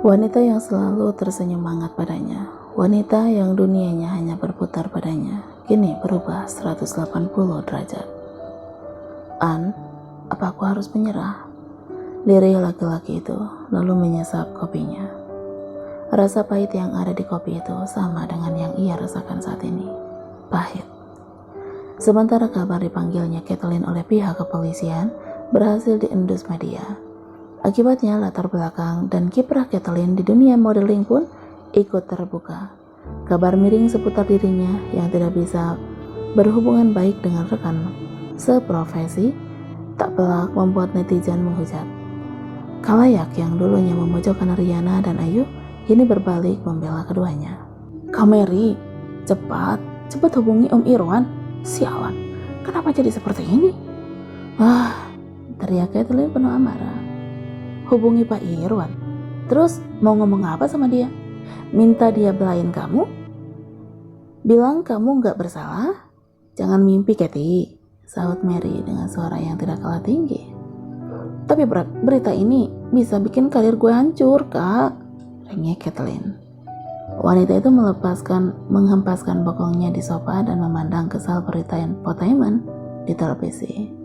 Wanita yang selalu tersenyum hangat padanya, wanita yang dunianya hanya berputar padanya, kini berubah 180 derajat. Apa aku harus menyerah? Lirih laki-laki itu lalu menyesap kopinya. Rasa pahit yang ada di kopi itu sama dengan yang ia rasakan saat ini. Pahit. Sementara kabar dipanggilnya Kathleen oleh pihak kepolisian berhasil diendus media. Akibatnya latar belakang dan kiprah Kathleen di dunia modeling pun ikut terbuka. Kabar miring seputar dirinya yang tidak bisa berhubungan baik dengan rekan seprofesi tak pelak membuat netizen menghujat. Khalayak yang dulunya memojokkan Rihanna dan Ayu kini berbalik membela keduanya. Kak Mary, cepat hubungi Om Irwan. Sialan, kenapa jadi seperti ini? Teriak Kathleen penuh amarah. Hubungi Pak Irwan. Terus mau ngomong apa sama dia? Minta dia belain kamu? Bilang kamu gak bersalah? Jangan mimpi, Kathy, sahut Mary dengan suara yang tidak kalah tinggi. Tapi berita ini bisa bikin karir gue hancur, Kak, rengek Kathleen. Wanita itu menghempaskan bokongnya di sofa dan memandang kesal berita infotainment di televisi.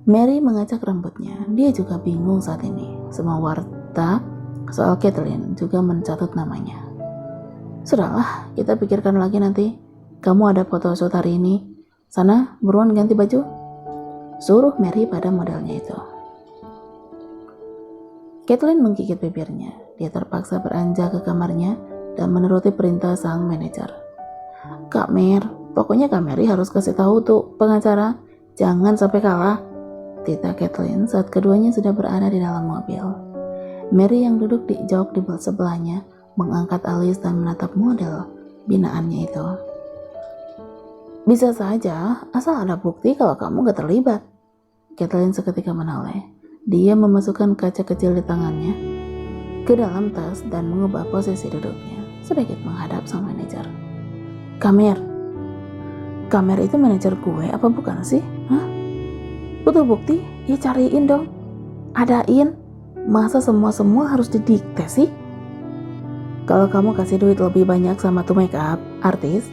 Mary mengacak rambutnya. Dia juga bingung saat ini. Semua warta soal Kathleen juga mencatut namanya. Sudahlah, kita pikirkan lagi nanti. Kamu ada photoshoot hari ini. Sana, buruan ganti baju. Suruh Mary pada modelnya itu. Kathleen menggigit bibirnya. Dia terpaksa beranjak ke kamarnya dan menuruti perintah sang manajer. Kak Mer, pokoknya Kak Mary harus kasih tahu tuh pengacara, jangan sampai kalah. Tita Kathleen saat keduanya sudah berada di dalam mobil. Mary yang duduk di jok di sebelahnya mengangkat alis dan menatap model binaannya itu. Bisa saja, asal ada bukti kalau kamu gak terlibat. Kathleen seketika menoleh. Dia memasukkan kaca kecil di tangannya ke dalam tas dan mengubah posisi duduknya sedikit menghadap sang manajer. Kamer itu manajer gue apa bukan sih? Butuh bukti? Ya cariin dong. Adain. Masa semua harus didikte sih? Kalau kamu kasih duit lebih banyak sama tuh makeup artis,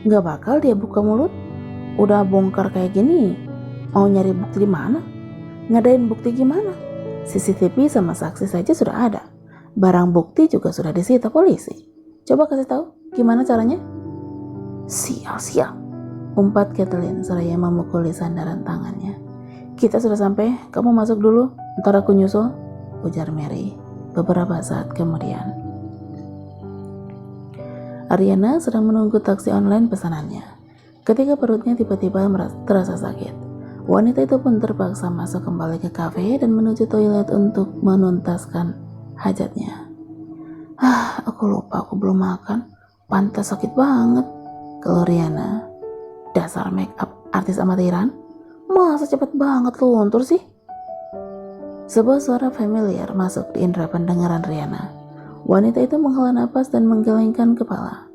gak bakal dia buka mulut. Udah bongkar kayak gini, mau nyari bukti di mana? Ngadain bukti gimana? CCTV sama saksi saja sudah ada. Barang bukti juga sudah disita polisi. Coba kasih tahu gimana caranya? Sial, umpat Kathleen seraya memukuli sandaran tangannya. Kita sudah sampai, kamu masuk dulu, ntar aku nyusul, ujar Mary beberapa saat kemudian. Ariana sedang menunggu taksi online pesanannya. Ketika perutnya tiba-tiba terasa sakit. Wanita itu pun terpaksa masuk kembali ke kafe dan menuju toilet untuk menuntaskan hajatnya. Aku lupa aku belum makan. Pantas sakit banget. Kalau Rihanna, dasar make up artis amatiran, masa cepet banget luntur sih? Sebuah suara familiar masuk di indera pendengaran Rihanna. Wanita itu menghela napas dan menggelengkan kepala.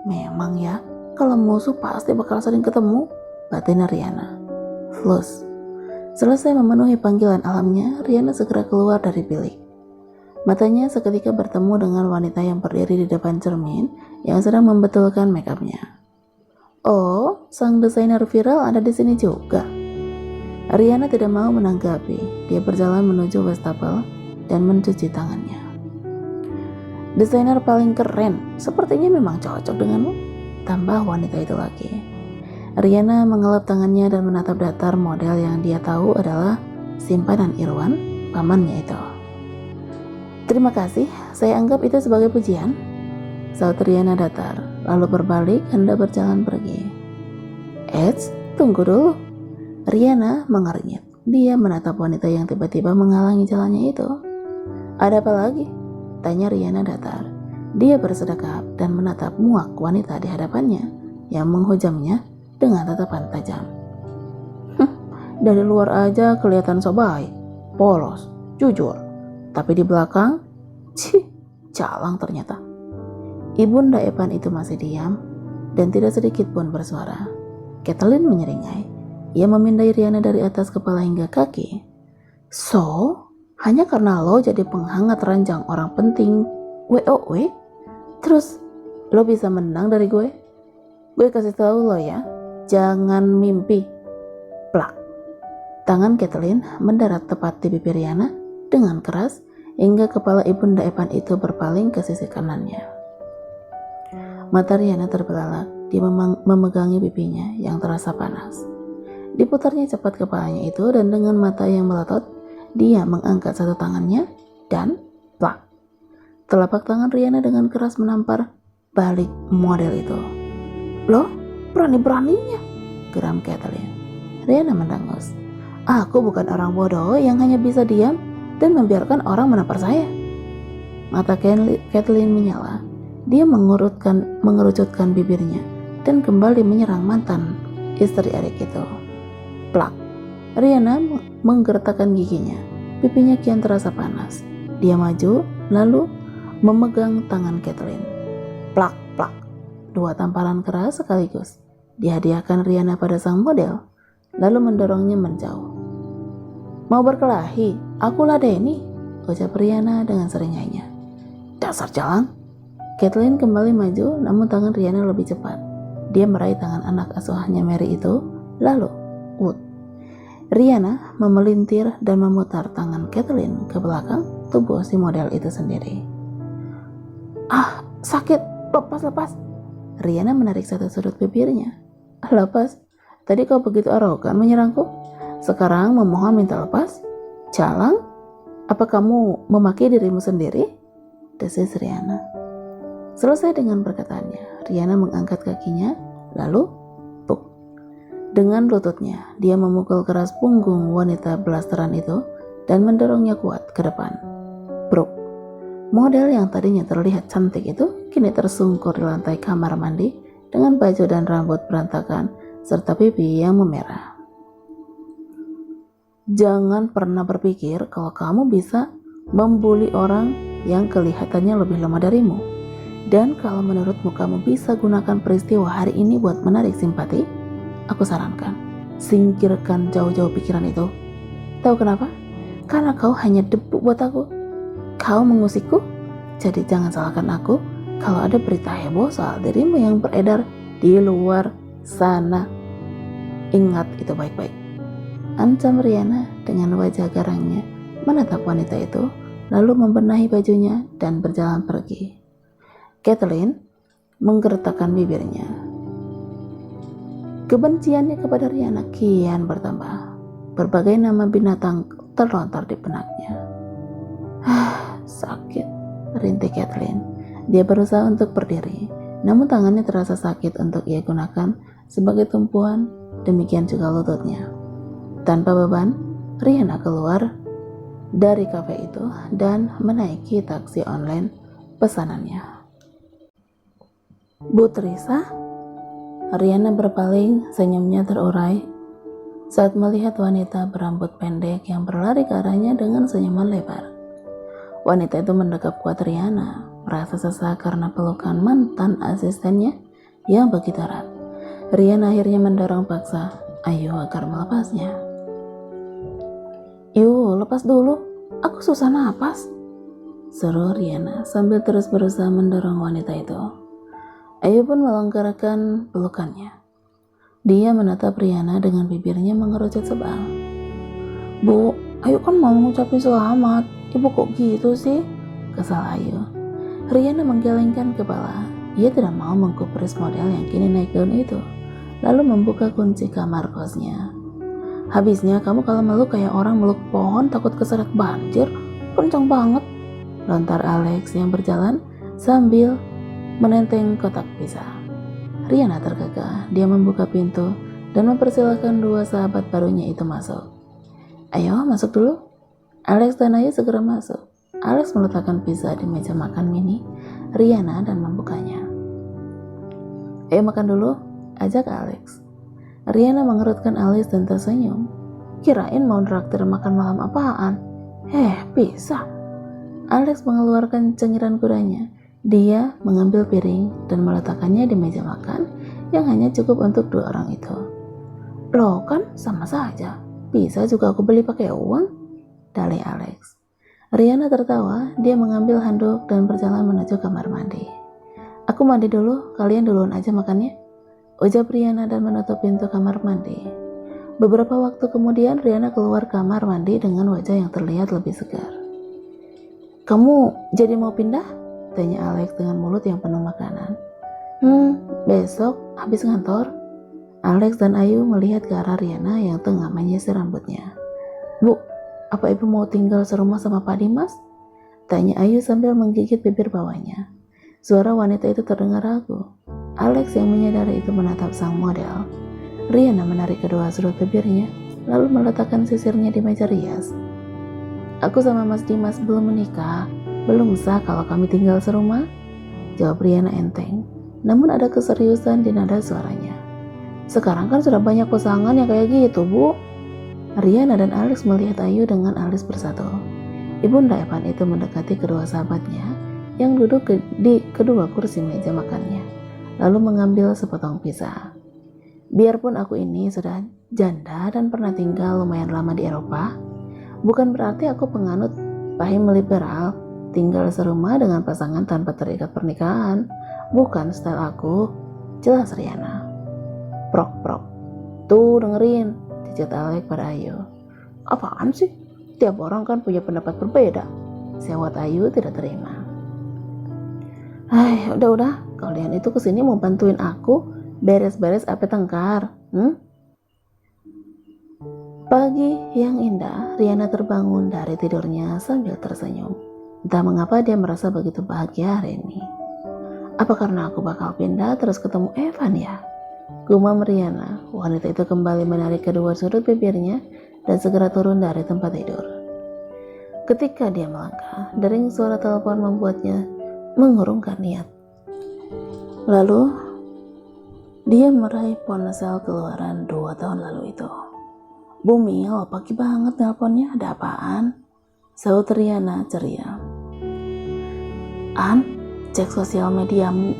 Memang ya, kalau musuh pasti bakal sering ketemu, batin Rihanna. Flus. Selesai memenuhi panggilan alamnya, Rihanna segera keluar dari bilik. Matanya seketika bertemu dengan wanita yang berdiri di depan cermin yang sedang membetulkan makeupnya. Oh, sang desainer viral ada di sini juga. Rihanna tidak mau menanggapi. Dia berjalan menuju wastafel dan mencuci tangannya. Desainer paling keren, sepertinya memang cocok denganmu, tambah wanita itu lagi. Rihanna mengelap tangannya dan menatap datar model yang dia tahu adalah simpanan Irwan, pamannya itu. Terima kasih, saya anggap itu sebagai pujian, sahut Rihanna datar, lalu berbalik hendak berjalan pergi. Tunggu dulu. Rihanna mengernyit. Dia menatap wanita yang tiba-tiba menghalangi jalannya itu. Ada apa lagi? Tanya Rihanna datar. Dia bersedekap dan menatap muak wanita di hadapannya yang menghujamnya dengan tatapan tajam. Dari luar aja kelihatan so baik, polos, jujur. Tapi di belakang, calang ternyata. Ibunda Evan itu masih diam dan tidak sedikit pun bersuara. Kathleen menyeringai. Ia memindai Rihanna dari atas kepala hingga kaki. So, Hanya karena lo jadi penghangat ranjang orang penting WOW, terus lo bisa menang dari gue? Gue kasih tahu lo ya, jangan mimpi. Plak. Tangan Kathleen mendarat tepat di bibir Rihanna dengan keras hingga kepala ibunda Evan itu berpaling ke sisi kanannya. Mata Rihanna terbelalak, dia memegangi pipinya yang terasa panas. Diputarnya cepat kepalanya itu dan dengan mata yang melotot, dia mengangkat satu tangannya dan plak. Telapak tangan Rihanna dengan keras menampar balik model itu. Loh, berani-beraninya, geram Kathleen. Rihanna mendengus. Aku bukan orang bodoh yang hanya bisa diam dan membiarkan orang menampar saya. Mata Kathleen menyala. Dia mengerucutkan bibirnya dan kembali menyerang mantan istri adik itu. Plak. Rihanna menggertakkan giginya. Pipinya kian terasa panas. Dia maju lalu memegang tangan Kathleen. Plak, plak. Dua tamparan keras sekaligus dihadiahkan Rihanna pada sang model, lalu mendorongnya menjauh. Mau berkelahi, aku ladeni, ucap Rihanna dengan seringainya. Dasar jalang. Kathleen kembali maju, namun tangan Rihanna lebih cepat. Dia meraih tangan anak asuhannya Mary itu, lalu Wood. Rihanna memelintir dan memutar tangan Kathleen ke belakang tubuh si model itu sendiri. Ah, sakit, lepas. Rihanna menarik satu sudut bibirnya. Lepas, tadi kau begitu arogan menyerangku. Sekarang memohon minta lepas? Jalang? Apa kamu memaki dirimu sendiri? Desis Rihanna. Selesai dengan perkataannya, Rihanna mengangkat kakinya, lalu puk. Dengan lututnya, dia memukul keras punggung wanita blasteran itu dan mendorongnya kuat ke depan. Bruk. Model yang tadinya terlihat cantik itu kini tersungkur di lantai kamar mandi dengan baju dan rambut berantakan serta pipi yang memerah. Jangan pernah berpikir kalau kamu bisa membuli orang yang kelihatannya lebih lemah darimu. Dan kalau menurutmu kamu bisa gunakan peristiwa hari ini buat menarik simpati, aku sarankan, singkirkan jauh-jauh pikiran itu. Tahu kenapa? Karena kau hanya debu buat aku. Kau mengusikku, jadi jangan salahkan aku kalau ada berita heboh soal dirimu yang beredar di luar sana. Ingat itu baik-baik. Ancam Rihanna dengan wajah garangnya menatap wanita itu, lalu membenahi bajunya dan berjalan pergi. Kathleen menggertakkan bibirnya. Kebenciannya kepada Rihanna kian bertambah. Berbagai nama binatang terlontar di benaknya. Sakit, rintik Kathleen. Dia berusaha untuk berdiri, namun tangannya terasa sakit untuk ia gunakan sebagai tumpuan, demikian juga lututnya. Tanpa beban, Rihanna keluar dari kafe itu dan menaiki taksi online pesanannya. Bu Teresa, Rihanna berpaling, senyumnya terurai saat melihat wanita berambut pendek yang berlari ke arahnya dengan senyuman lebar. Wanita itu mendekap kuat Rihanna, merasa sesak karena pelukan mantan asistennya yang begitu erat. Rihanna akhirnya mendorong paksa Ayu agar melepasnya. Yuk, lepas dulu, aku susah napas, seru Rihanna sambil terus berusaha mendorong wanita itu. Ayu pun melonggarkan pelukannya. Dia menatap Rihanna dengan bibirnya mengerucut sebal. Bu, Ayu kan mau mengucapin selamat, ibu kok gitu sih? Kesal Ayu. Rihanna menggelengkan kepala. Ia tidak mau menggubris model yang kini naik daun itu, lalu membuka kunci kamar kosnya. Habisnya kamu kalau meluk kayak orang meluk pohon takut keseret banjir, kencang banget, lontar Alex yang berjalan sambil menenteng kotak pizza. Rihanna tergagah, dia membuka pintu dan mempersilahkan dua sahabat barunya itu masuk. Ayo masuk dulu. Alex dan Ayu segera masuk. Alex meletakkan pizza di meja makan mini Rihanna dan membukanya. Ayo makan dulu, ajak Alex. Rihanna mengerutkan alis dan tersenyum. Kirain mau traktir makan malam apaan? Bisa. Alex mengeluarkan cengiran kudanya. Dia mengambil piring dan meletakkannya di meja makan yang hanya cukup untuk dua orang itu. Loh kan sama saja. Bisa juga aku beli pakai uang, dalih Alex. Riana tertawa, dia mengambil handuk dan berjalan menuju kamar mandi. Aku mandi dulu, kalian duluan aja makannya, ujar Riana dan menutup pintu kamar mandi. Beberapa waktu kemudian Riana keluar kamar mandi dengan wajah yang terlihat lebih segar. Kamu jadi mau pindah? Tanya Alex dengan mulut yang penuh makanan. Besok habis ngantor. Alex dan Ayu melihat ke arah Riana yang tengah menyisir rambutnya. Bu, apa ibu mau tinggal serumah sama Pak Dimas? Tanya Ayu sambil menggigit bibir bawahnya. Suara wanita itu terdengar ragu. Alex yang menyadari itu menatap sang model. Riana menarik kedua sudut bibirnya, lalu meletakkan sisirnya di meja rias. Aku sama Mas Dimas belum menikah, belum sah kalau kami tinggal serumah, jawab Riana enteng. Namun ada keseriusan di nada suaranya. Sekarang kan sudah banyak pasangan yang kayak gitu, Bu. Riana dan Alex melihat Ayu dengan alis bersatu. Ibunda Evan itu mendekati kedua sahabatnya yang duduk di kedua kursi meja makannya, lalu mengambil sepotong pizza. Biarpun aku ini sudah janda dan pernah tinggal lumayan lama di Eropa, bukan berarti aku penganut paham liberal, tinggal serumah dengan pasangan tanpa terikat pernikahan. Bukan style aku, jelas Riana. Prok. Tuh dengerin, cicit Alex pada Ayu. Apaan sih? Tiap orang kan punya pendapat berbeda, sewot Ayu tidak terima. Udah, kalian itu kesini mau bantuin aku beres-beres apa tengkar? Pagi yang indah, Riana terbangun dari tidurnya sambil tersenyum. Entah mengapa dia merasa begitu bahagia hari ini. Apa karena aku bakal pindah terus ketemu Evan ya? Gumam Riana. Wanita itu kembali menarik kedua sudut bibirnya dan segera turun dari tempat tidur. Ketika dia melangkah, dering suara telepon membuatnya mengurungkan niat. Lalu, dia meraih ponsel keluaran 2 tahun lalu itu. Bu Mil, pagi banget teleponnya, ada apaan? Sahut Riana ceria. An, cek sosial mediamu,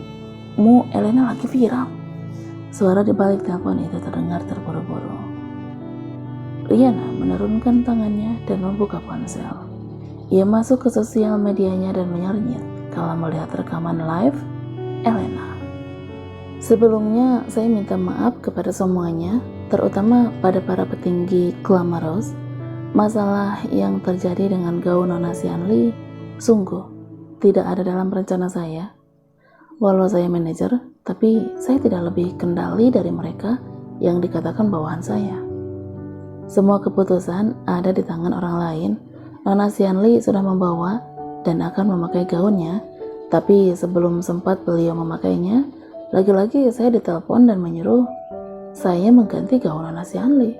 Elena lagi viral. Suara di balik telepon itu terdengar terburu-buru. Riana menurunkan tangannya dan membuka ponsel. Ia masuk ke sosial medianya dan menyernyit kalau melihat rekaman live Elena. Sebelumnya, saya minta maaf kepada semuanya, terutama pada para petinggi glamorous. Masalah yang terjadi dengan gaun Nona Xianli sungguh tidak ada dalam rencana saya. Walau saya manajer, tapi saya tidak lebih kendali dari mereka yang dikatakan bawahan saya. Semua keputusan ada di tangan orang lain. Nona Xianli sudah membawa dan akan memakai gaunnya, tapi sebelum sempat beliau memakainya, lagi-lagi saya ditelepon dan menyuruh saya mengganti gaun Nona Xianli.